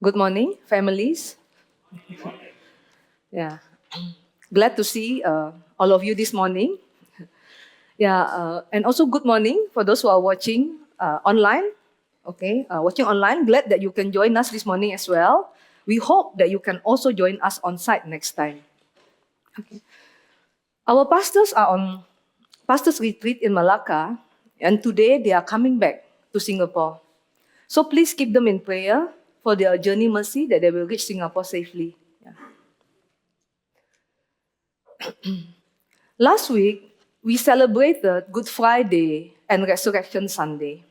Good morning, families. Yeah, glad to see all of you this morning. Yeah, and also good morning for those who are watching online. Okay, watching online. Glad that you can join us this morning as well. We hope that you can also join us on site next time. Our pastors are on pastors retreat in Malacca, and today they are coming back to Singapore. So please keep them in prayer for their journey mercy that they will reach Singapore safely. Yeah. Last week, we celebrated Good Friday and Resurrection Sunday.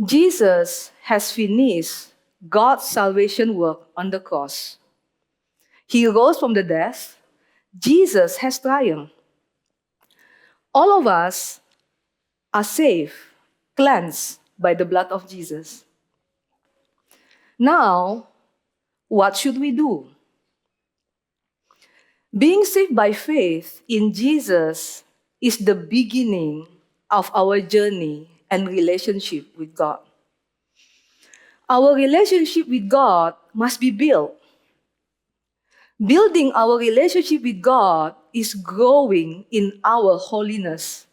Jesus has finished God's salvation work on the cross. He rose from the dead. Jesus has triumphed. All of us are saved, cleansed by the blood of Jesus. Now, what should we do? Being saved by faith in Jesus is the beginning of our journey and relationship with God. Our relationship with God must be built. Building our relationship with God is growing in our holiness,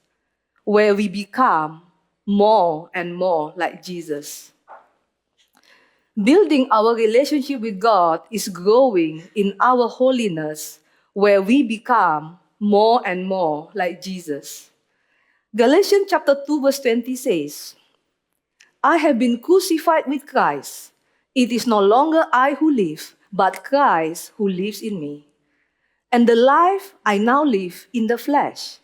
where we become more and more like Jesus. Building our relationship with God is growing in our holiness, where we become more and more like Jesus. Galatians chapter 2 verse 20 says, I have been crucified with Christ. It is no longer I who live, but Christ who lives in me. And the life I now live in the flesh,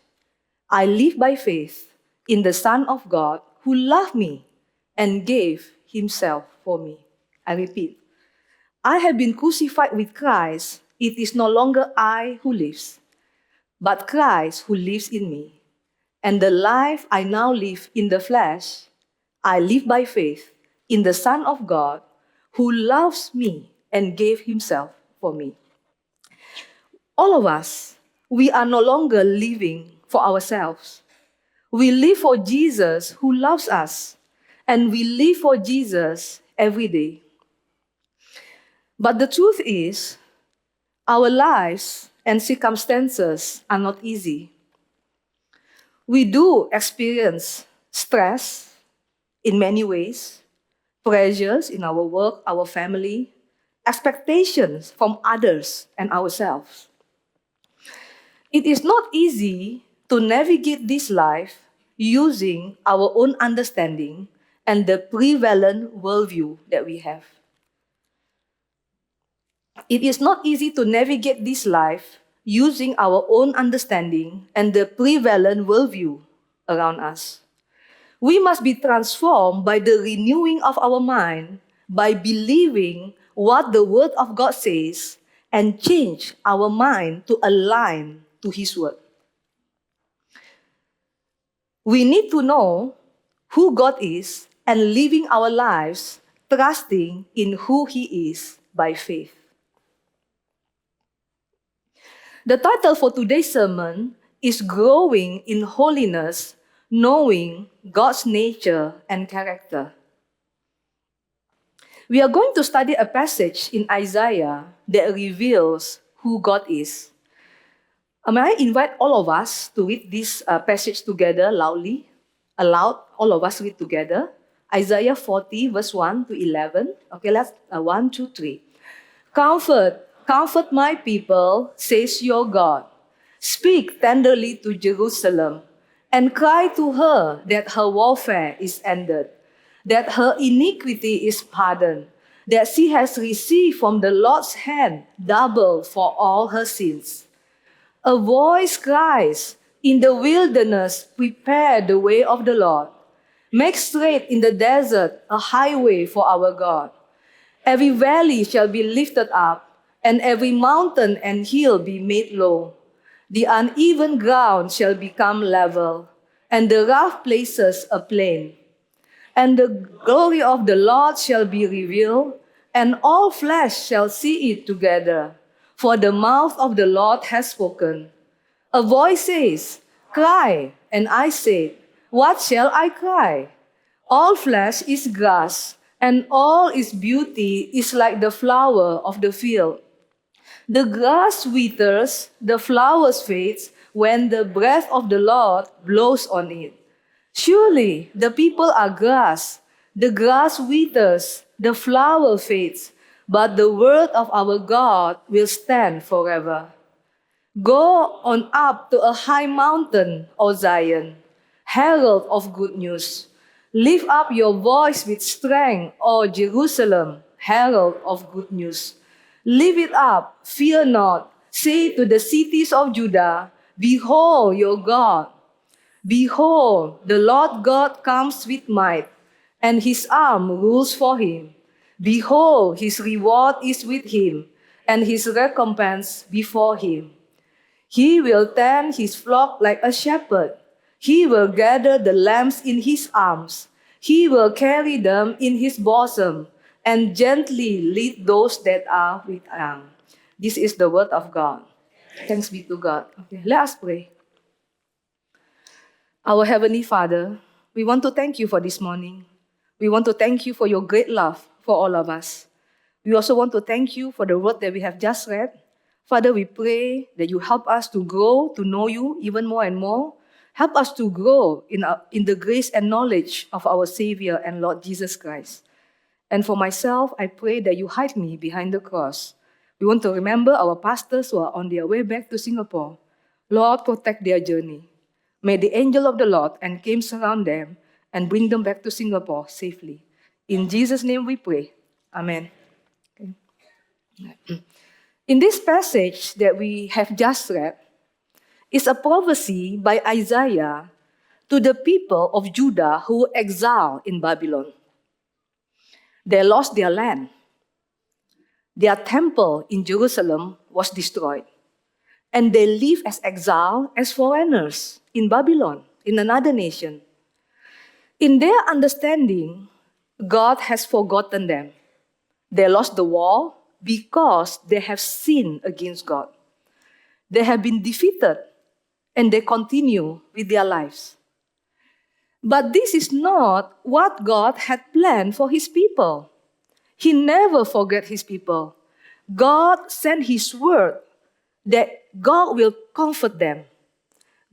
I live by faith in the Son of God who loved me and gave himself for me. I repeat, I have been crucified with Christ. It is no longer I who lives, but Christ who lives in me. And the life I now live in the flesh, I live by faith in the Son of God who loves me and gave himself for me. All of us, we are no longer living for ourselves. We live for Jesus who loves us, and we live for Jesus every day. But the truth is, our lives and circumstances are not easy. We do experience stress in many ways, pressures in our work, our family, expectations from others and ourselves. It is not easy to navigate this life using our own understanding and the prevalent worldview that we have. It is not easy to navigate this life using our own understanding and the prevalent worldview around us. We must be transformed by the renewing of our mind, by believing what the Word of God says, and change our mind to align to His Word. We need to know who God is and living our lives trusting in who He is by faith. The title for today's sermon is Growing in Holiness, Knowing God's Nature and Character. We are going to study a passage in Isaiah that reveals who God is. May I invite all of us to read this passage together loudly? Aloud, all of us read together. Isaiah 40, verse 1 to 11. Okay, let's 1, 2, 3. Comfort my people, says your God. Speak tenderly to Jerusalem and cry to her that her warfare is ended, that her iniquity is pardoned, that she has received from the Lord's hand double for all her sins. A voice cries, in the wilderness, prepare the way of the Lord. Make straight in the desert a highway for our God. Every valley shall be lifted up, and every mountain and hill be made low. The uneven ground shall become level, and the rough places a plain. And the glory of the Lord shall be revealed, and all flesh shall see it together. For the mouth of the Lord has spoken. A voice says, cry, and I said, what shall I cry? All flesh is grass, and all its beauty is like the flower of the field. The grass withers, the flowers fades when the breath of the Lord blows on it. Surely the people are grass. The grass withers, the flower fades, but the word of our God will stand forever. Go on up to a high mountain, O Zion, herald of good news. Lift up your voice with strength, O Jerusalem, herald of good news. Lift it up, fear not. Say to the cities of Judah, behold your God. Behold, the Lord God comes with might, and his arm rules for him. Behold, his reward is with him, and his recompense before him. He will tend his flock like a shepherd. He will gather the lambs in his arms. He will carry them in his bosom and gently lead those that are with young. This is the word of God. Thanks be to God. Okay, let us pray. Our Heavenly Father, we want to thank you for this morning. We want to thank you for your great love for all of us. We also want to thank you for the word that we have just read. Father, we pray that you help us to grow, to know you even more and more. Help us to grow in the grace and knowledge of our Savior and Lord Jesus Christ. And for myself, I pray that you hide me behind the cross. We want to remember our pastors who are on their way back to Singapore. Lord, protect their journey. May the angel of the Lord encamp around them and bring them back to Singapore safely. In Jesus' name we pray. Amen. Okay. In this passage that we have just read, is a prophecy by Isaiah to the people of Judah who were exiled in Babylon. They lost their land. Their temple in Jerusalem was destroyed. And they live as exiled, as foreigners in Babylon, in another nation. In their understanding, God has forgotten them. They lost the war because they have sinned against God. They have been defeated and they continue with their lives. But this is not what God had planned for his people. He never forget his people. God sent his word that God will comfort them.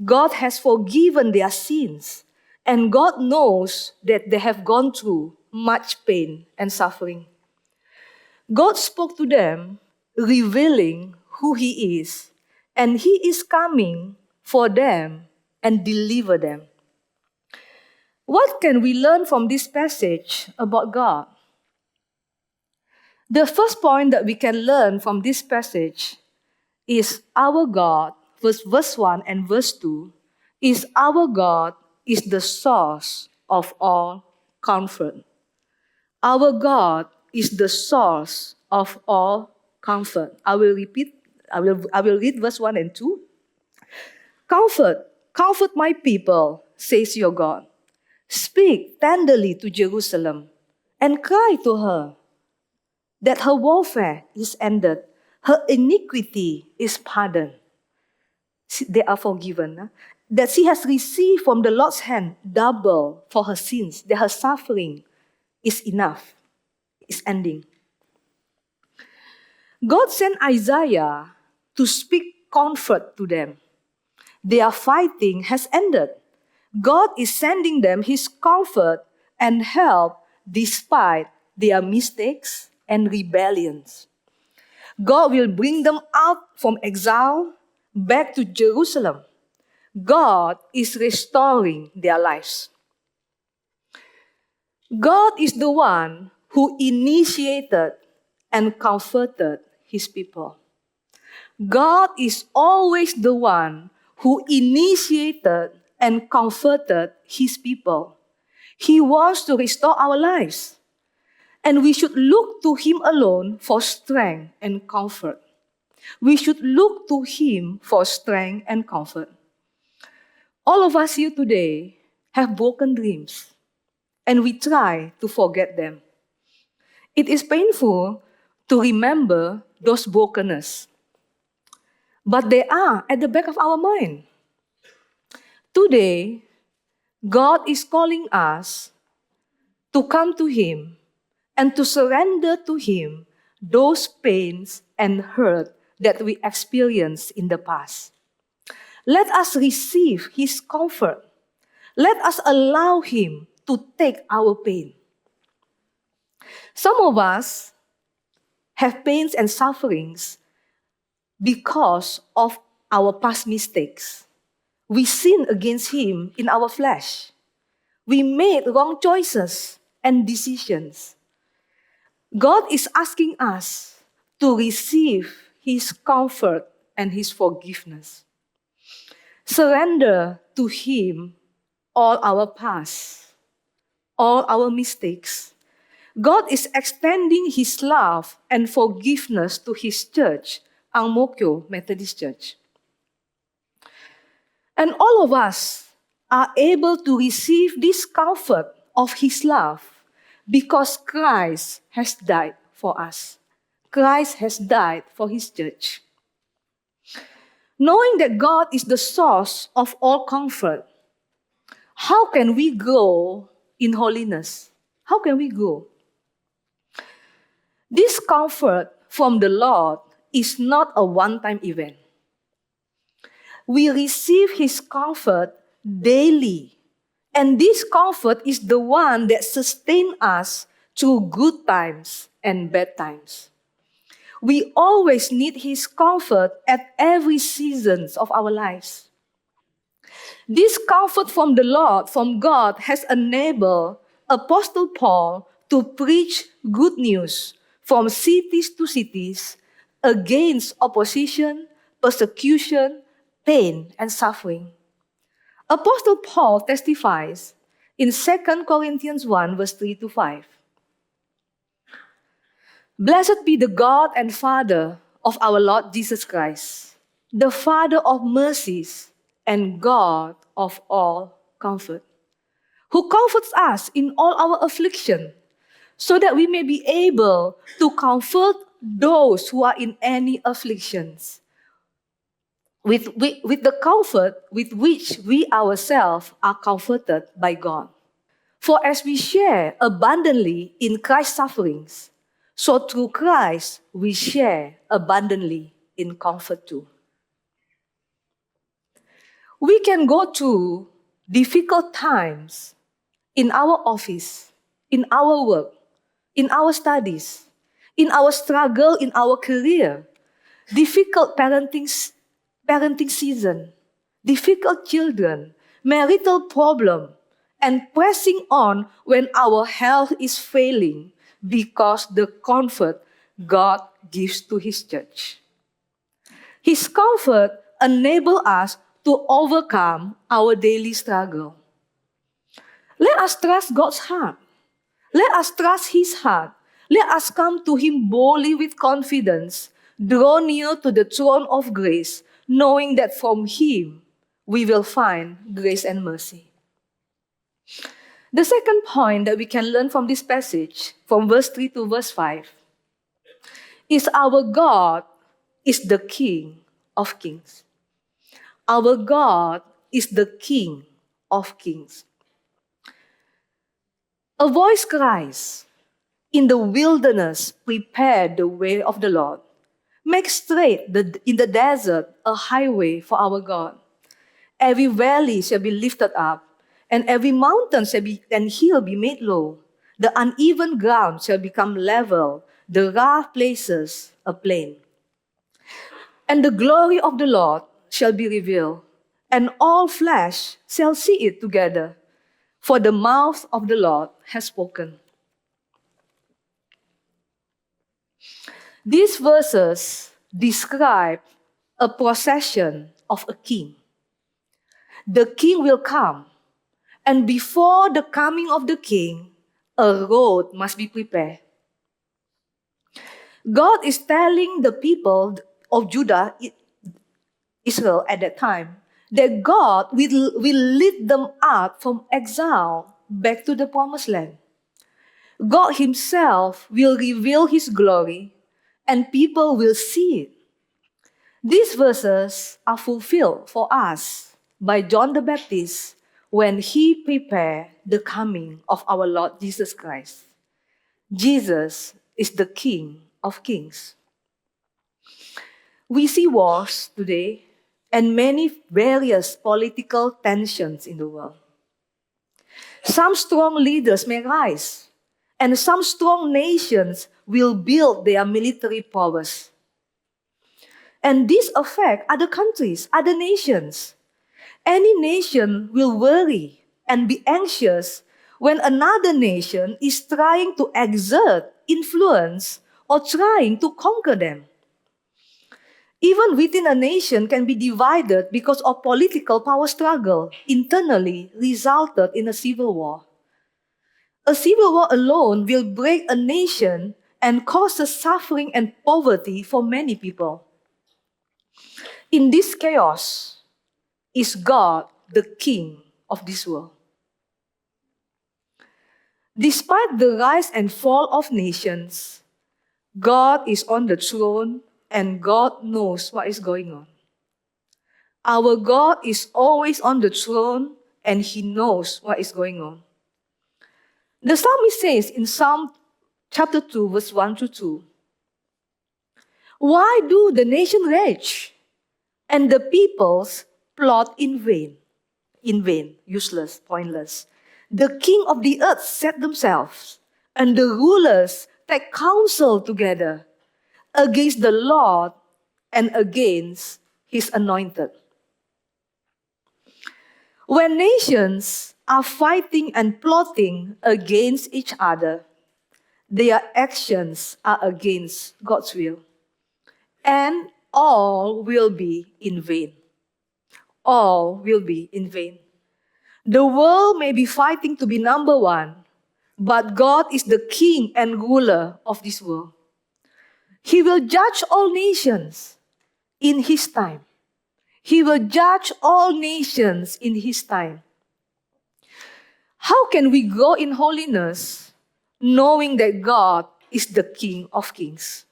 God has forgiven their sins, and God knows that they have gone through much pain and suffering. God spoke to them, revealing who he is, and he is coming for them and deliver them. What can we learn from this passage about God? The first point that we can learn from this passage is our God, verse 1 and verse 2, is our God is the source of all comfort. Our God is the source of all comfort. I will read verse 1 and 2. Comfort my people, says your God. Speak tenderly to Jerusalem and cry to her that her warfare is ended, her iniquity is pardoned. They are forgiven. That she has received from the Lord's hand double for her sins, that her suffering is enough, is ending. God sent Isaiah to speak comfort to them. Their fighting has ended. God is sending them his comfort and help despite their mistakes and rebellions. God will bring them out from exile back to Jerusalem. God is restoring their lives. God is the one who initiated and comforted his people. God is always the one who initiated and comforted his people. He wants to restore our lives. And we should look to him alone for strength and comfort. We should look to him for strength and comfort. All of us here today have broken dreams, and we try to forget them. It is painful to remember those brokenness, but they are at the back of our mind. Today, God is calling us to come to him and to surrender to Him those pains and hurt that we experienced in the past. Let us receive His comfort. Let us allow Him to take our pain. Some of us have pains and sufferings because of our past mistakes. We sin against Him in our flesh. We made wrong choices and decisions. God is asking us to receive His comfort and His forgiveness. Surrender to Him all our past, all our mistakes. God is extending His love and forgiveness to His church, AMKMC Methodist Church. And all of us are able to receive this comfort of His love because Christ has died for us. Christ has died for His church. Knowing that God is the source of all comfort, how can we grow in holiness? How can we grow? This comfort from the Lord is not a one-time event. We receive His comfort daily. And this comfort is the one that sustains us through good times and bad times. We always need His comfort at every season of our lives. This comfort from the Lord, from God, has enabled Apostle Paul to preach good news from cities to cities against opposition, persecution, pain, and suffering. Apostle Paul testifies in 2 Corinthians 1, verse 3 to 5. Blessed be the God and Father of our Lord Jesus Christ, the Father of mercies and God of all comfort, who comforts us in all our affliction, so that we may be able to comfort those who are in any afflictions, with the comfort with which we ourselves are comforted by God. For as we share abundantly in Christ's sufferings, so through Christ we share abundantly in comfort too. We can go through difficult times in our office, in our work, in our studies, in our struggle, in our career, difficult parenting season, difficult children, marital problem, and pressing on when our health is failing because the comfort God gives to His church. His comfort enables us to overcome our daily struggle. Let us trust God's heart. Let us trust His heart. Let us come to Him boldly with confidence, draw near to the throne of grace, knowing that from Him we will find grace and mercy. The second point that we can learn from this passage, from verse 3 to verse 5, is our God is the King of kings. Our God is the King of kings. A voice cries, "In the wilderness, prepare the way of the Lord. Make straight in the desert a highway for our God. Every valley shall be lifted up, and every mountain and hill be made low. The uneven ground shall become level, the rough places a plain. And the glory of the Lord shall be revealed, and all flesh shall see it together, for the mouth of the Lord has spoken." These verses describe a procession of a king. The king will come, and before the coming of the king, a road must be prepared. God is telling the people of Judah, Israel at that time, that God will lead them out from exile back to the promised land. God Himself will reveal His glory, and people will see it. These verses are fulfilled for us by John the Baptist when he prepared the coming of our Lord Jesus Christ. Jesus is the King of Kings. We see wars today and many various political tensions in the world. Some strong leaders may rise, and some strong nations will build their military powers. And this affects other countries, other nations. Any nation will worry and be anxious when another nation is trying to exert influence or trying to conquer them. Even within a nation can be divided because of political power struggle internally resulted in a civil war. A civil war alone will break a nation and causes suffering and poverty for many people. In this chaos is God, the King of this world. Despite the rise and fall of nations, God is on the throne and God knows what is going on. Our God is always on the throne and He knows what is going on. The psalmist says in Psalm chapter 2, verse 1 to 2, "Why do the nation rage and the peoples plot in vain? In vain, useless, pointless. The king of the earth set themselves, and the rulers take counsel together against the Lord and against His anointed." When nations are fighting and plotting against each other, their actions are against God's will. And all will be in vain. All will be in vain. The world may be fighting to be number one, but God is the king and ruler of this world. He will judge all nations in His time. He will judge all nations in His time. How can we grow in holiness knowing that God is the King of Kings?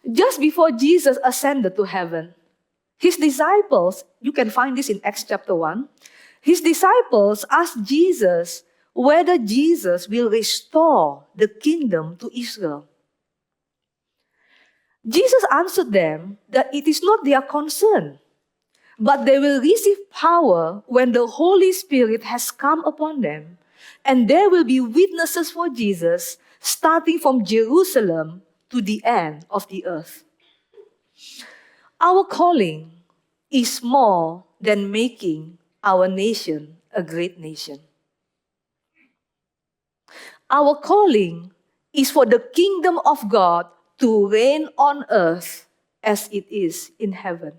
Just before Jesus ascended to heaven, His disciples, you can find this in Acts chapter 1, His disciples asked Jesus whether Jesus will restore the kingdom to Israel. Jesus answered them that it is not their concern, but they will receive power when the Holy Spirit has come upon them, and they will be witnesses for Jesus, starting from Jerusalem to the end of the earth. Our calling is more than making our nation a great nation. Our calling is for the kingdom of God to reign on earth as it is in heaven.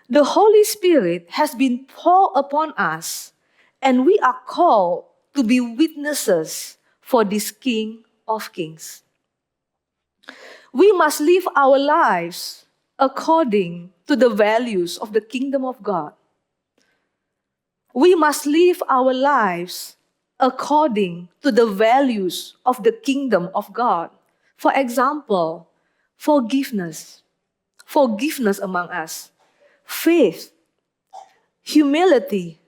The Holy Spirit has been poured upon us, and we are called to be witnesses for this King of Kings. We must live our lives according to the values of the kingdom of God. We must live our lives according to the values of the kingdom of God. For example, forgiveness among us, faith, humility,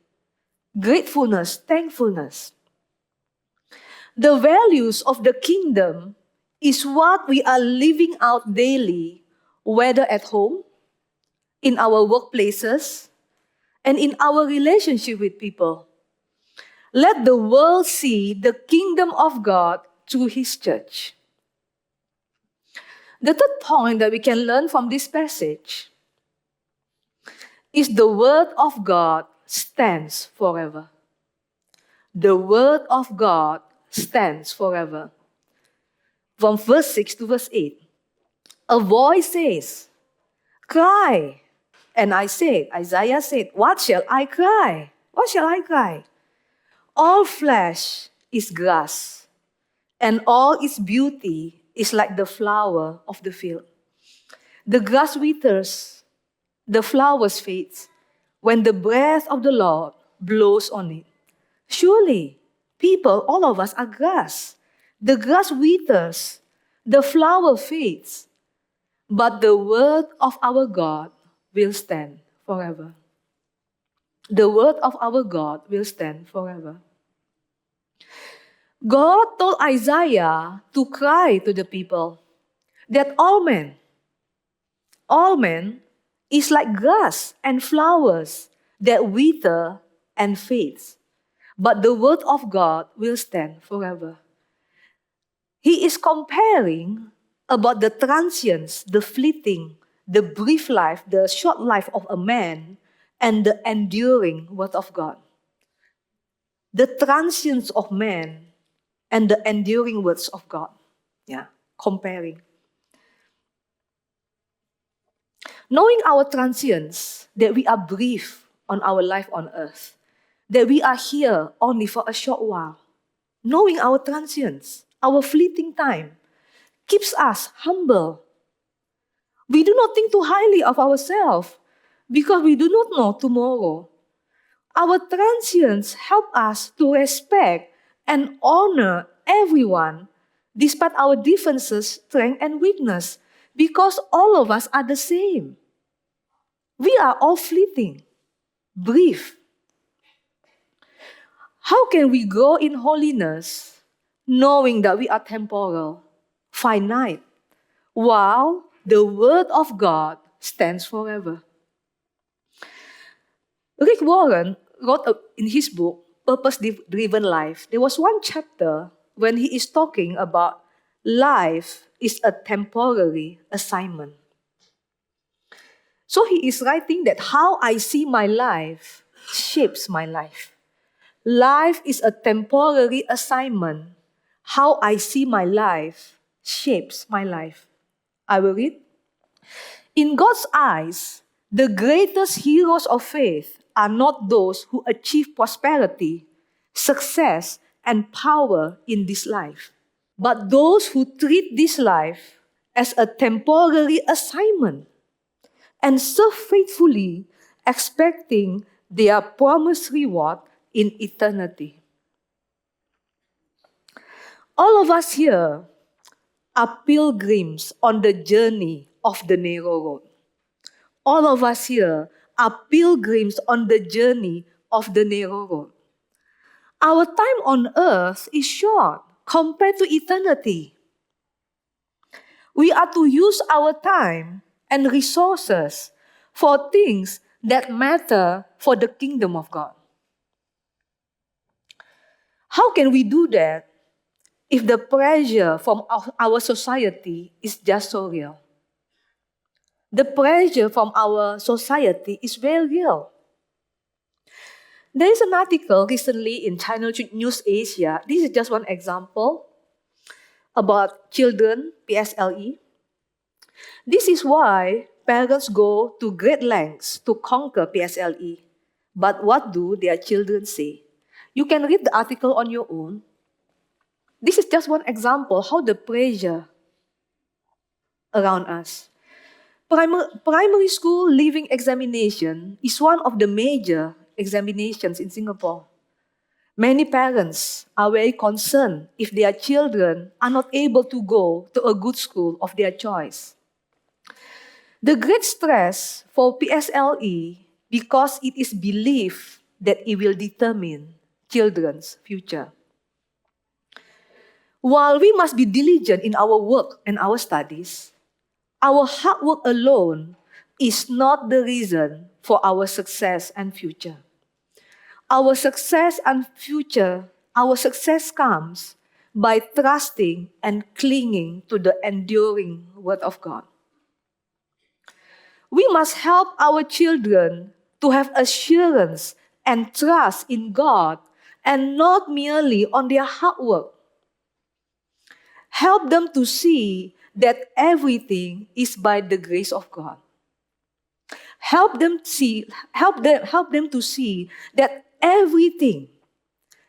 gratefulness, thankfulness. The values of the kingdom is what we are living out daily, whether at home, in our workplaces, and in our relationship with people. Let the world see the kingdom of God through His church. The third point that we can learn from this passage is the word of God stands forever. The word of God stands forever. From verse 6 to verse 8, a voice says, "Cry." And I said, Isaiah said, "What shall I cry? What shall I cry? All flesh is grass, and all its beauty is like the flower of the field. The grass withers, the flowers fade, when the breath of the Lord blows on it. Surely, people, all of us are grass. The grass withers, the flower fades, but the word of our God will stand forever." The word of our God will stand forever. God told Isaiah to cry to the people that all men is like grass and flowers that wither and fades, but the word of God will stand forever. He is comparing about the transience, the fleeting, the brief life, the short life of a man, and the enduring word of God. The transience of man and the enduring words of God. Yeah, comparing. Knowing our transience, that we are brief on our life on earth, that we are here only for a short while. Knowing our transience, our fleeting time, keeps us humble. We do not think too highly of ourselves because we do not know tomorrow. Our transience help us to respect and honor everyone despite our differences, strength, and weakness, because all of us are the same. We are all fleeting, brief. How can we grow in holiness knowing that we are temporal, finite, while the word of God stands forever? Rick Warren wrote in his book, Purpose Driven Life, there was one chapter when he is talking about life is a temporary assignment. So he is writing that how I see my life shapes my life. Life is a temporary assignment. How I see my life shapes my life. I will read. In God's eyes, the greatest heroes of faith are not those who achieve prosperity, success, and power in this life, but those who treat this life as a temporary assignment and serve faithfully, expecting their promised reward in eternity. All of us here are pilgrims on the journey of the narrow road. All of us here are pilgrims on the journey of the narrow road. Our time on earth is short compared to eternity. We are to use our time and resources for things that matter for the kingdom of God. How can we do that if the pressure from our society is just so real? The pressure from our society is very real. There is an article recently in China News Asia. This is just one example about children, PSLE. This is why parents go to great lengths to conquer PSLE. But what do their children say? You can read the article on your own. This is just one example how the pressure around us. Primary school leaving examination is one of the major examinations in Singapore. Many parents are very concerned if their children are not able to go to a good school of their choice. The great stress for PSLE because it is believed that it will determine children's future. While we must be diligent in our work and our studies, our hard work alone is not the reason for our success and future. Our success and future, our success comes by trusting and clinging to the enduring word of God. We must help our children to have assurance and trust in God and not merely on their hard work. Help them to see that everything is by the grace of God. Help them to see that everything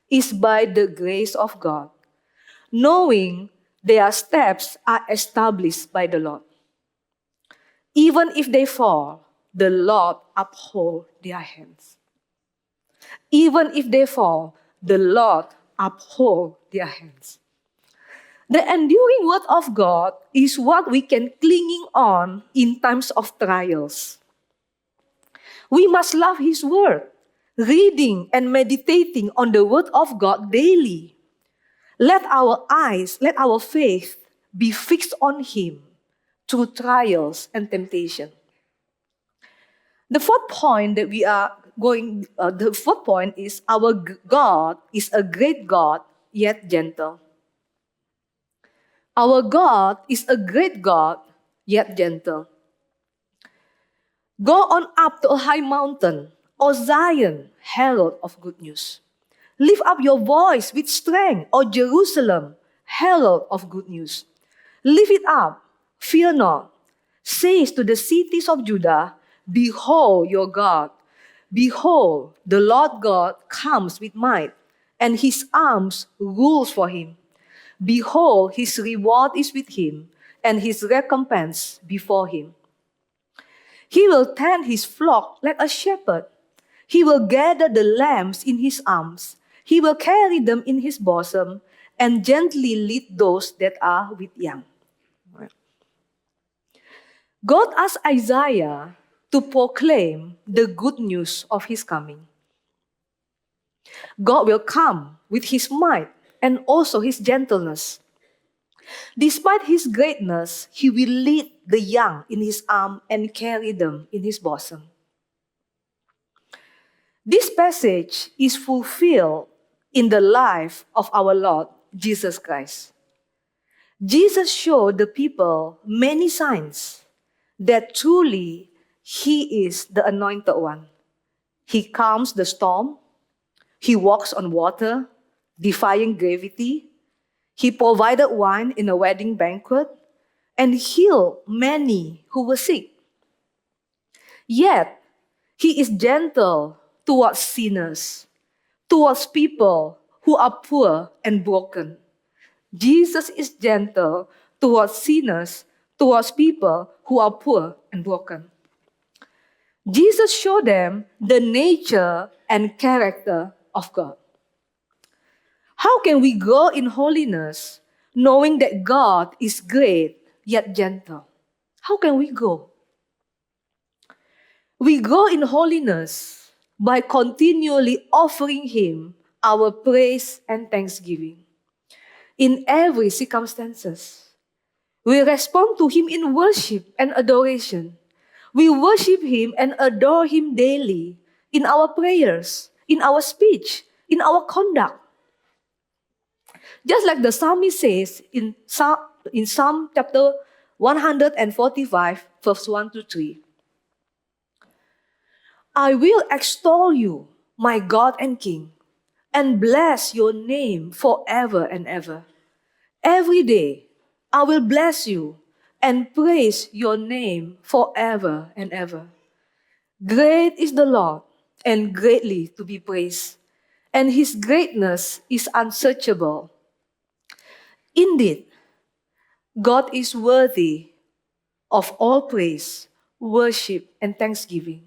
is by the grace of God, knowing their steps are established by the Lord. Even if they fall, the Lord uphold their hands. Even if they fall, the Lord uphold their hands. The enduring word of God is what we can clinging on in times of trials. We must love His word, reading and meditating on the word of God daily. Let our eyes, let our faith be fixed on Him through trials and temptation. The fourth point that we are the fourth point is our God is a great God, yet gentle. Our God is a great God, yet gentle. Go on up to a high mountain, O Zion, herald of good news. Lift up your voice with strength, O Jerusalem, herald of good news. Lift it up, fear not. Says to the cities of Judah, behold your God. Behold, the Lord God comes with might, and his arms rules for him. Behold, his reward is with him, and his recompense before him. He will tend his flock like a shepherd. He will gather the lambs in his arms. He will carry them in his bosom and gently lead those that are with young. God asked Isaiah to proclaim the good news of his coming. God will come with his might and also his gentleness. Despite his greatness, he will lead the young in his arm and carry them in his bosom. This passage is fulfilled in the life of our Lord Jesus Christ. Jesus showed the people many signs that truly he is the anointed one. He calms the storm. He walks on water, defying gravity. He provided wine in a wedding banquet and healed many who were sick. Yet, he is gentle towards sinners, towards people who are poor and broken. Jesus is gentle towards sinners, towards people who are poor and broken. Jesus showed them the nature and character of God. How can we grow in holiness knowing that God is great yet gentle? How can we grow? We grow in holiness by continually offering Him our praise and thanksgiving. In every circumstances, we respond to Him in worship and adoration. We worship Him and adore Him daily in our prayers, in our speech, in our conduct. Just like the psalmist says in Psalm chapter 145, verse 1 to 3. I will extol you, my God and King, and bless your name forever and ever. Every day I will bless you and praise your name forever and ever. Great is the Lord and greatly to be praised, and his greatness is unsearchable. Indeed, God is worthy of all praise, worship, and thanksgiving,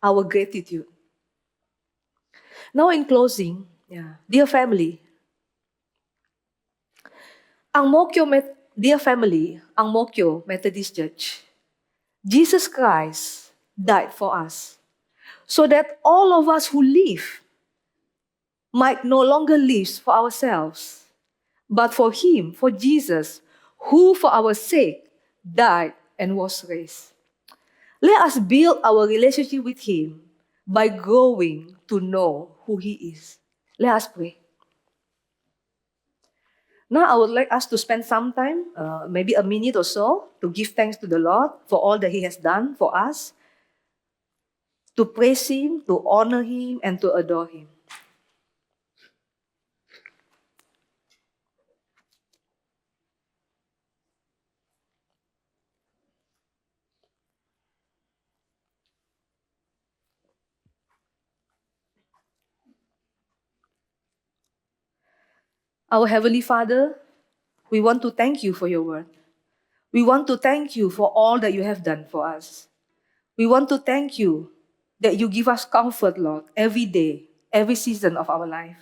our gratitude. Now in closing, dear family, dear family, Ang Mo Kio Methodist Church, Jesus Christ died for us so that all of us who live might no longer live for ourselves, but for Him, for Jesus, who for our sake died and was raised. Let us build our relationship with Him by growing to know who He is. Let us pray. Now I would like us to spend some time, maybe a minute or so, to give thanks to the Lord for all that He has done for us, to praise Him, to honor Him, and to adore Him. Our Heavenly Father, we want to thank you for your word. We want to thank you for all that you have done for us. We want to thank you that you give us comfort, Lord, every day, every season of our life.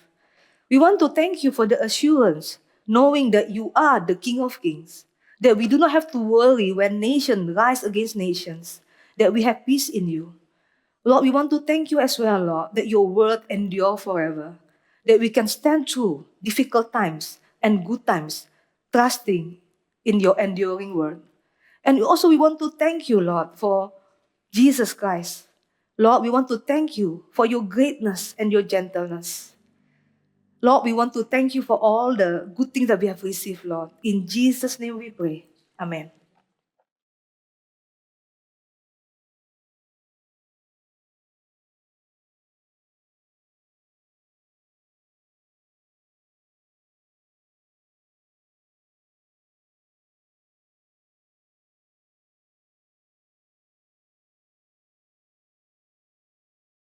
We want to thank you for the assurance, knowing that you are the King of Kings, that we do not have to worry when nations rise against nations, that we have peace in you. Lord, we want to thank you as well, Lord, that your word endure forever, that we can stand through difficult times and good times, trusting in your enduring word. And also, we want to thank you, Lord, for Jesus Christ. Lord, we want to thank you for your greatness and your gentleness. Lord, we want to thank you for all the good things that we have received, Lord. In Jesus' name we pray. Amen.